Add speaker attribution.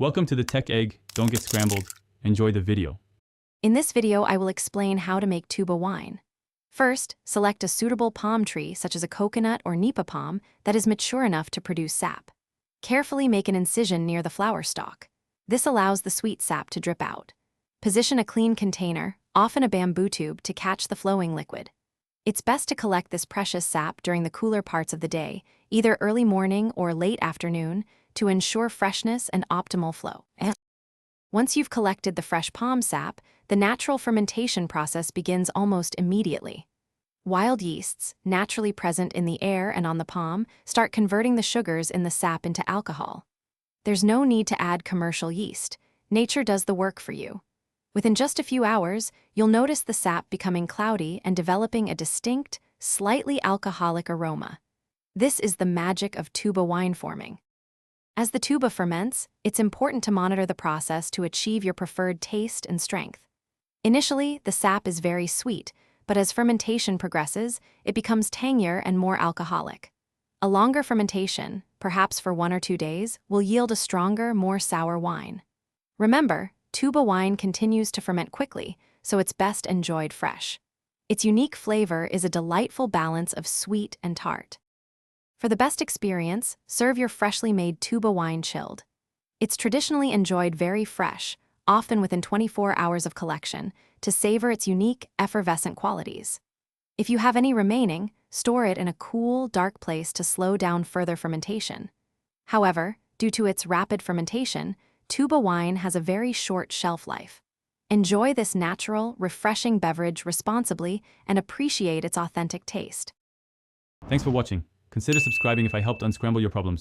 Speaker 1: Welcome to the Tech Egg. Don't get scrambled. Enjoy the video.
Speaker 2: In this video, I will explain how to make tuba wine. First, select a suitable palm tree such as a coconut or nipa palm that is mature enough to produce sap. Carefully make an incision near the flower stalk. This allows the sweet sap to drip out. Position a clean container, often a bamboo tube, to catch the flowing liquid. It's best to collect this precious sap during the cooler parts of the day, either early morning or late afternoon, to ensure freshness and optimal flow. Once you've collected the fresh palm sap, the natural fermentation process begins almost immediately. Wild yeasts, naturally present in the air and on the palm, start converting the sugars in the sap into alcohol. There's no need to add commercial yeast. Nature does the work for you. Within just a few hours, you'll notice the sap becoming cloudy and developing a distinct, slightly alcoholic aroma. This is the magic of tuba wine forming. As the tuba ferments, it's important to monitor the process to achieve your preferred taste and strength. Initially, the sap is very sweet, but as fermentation progresses, it becomes tangier and more alcoholic. A longer fermentation, perhaps for 1 or 2 days, will yield a stronger, more sour wine. Remember, tuba wine continues to ferment quickly, so it's best enjoyed fresh. Its unique flavor is a delightful balance of sweet and tart. For the best experience, serve your freshly made tuba wine chilled. It's traditionally enjoyed very fresh, often within 24 hours of collection, to savor its unique, effervescent qualities. If you have any remaining, store it in a cool, dark place to slow down further fermentation. However, due to its rapid fermentation, tuba wine has a very short shelf life. Enjoy this natural, refreshing beverage responsibly and appreciate its authentic taste.
Speaker 1: Thanks for watching. Consider subscribing if I helped unscramble your problems.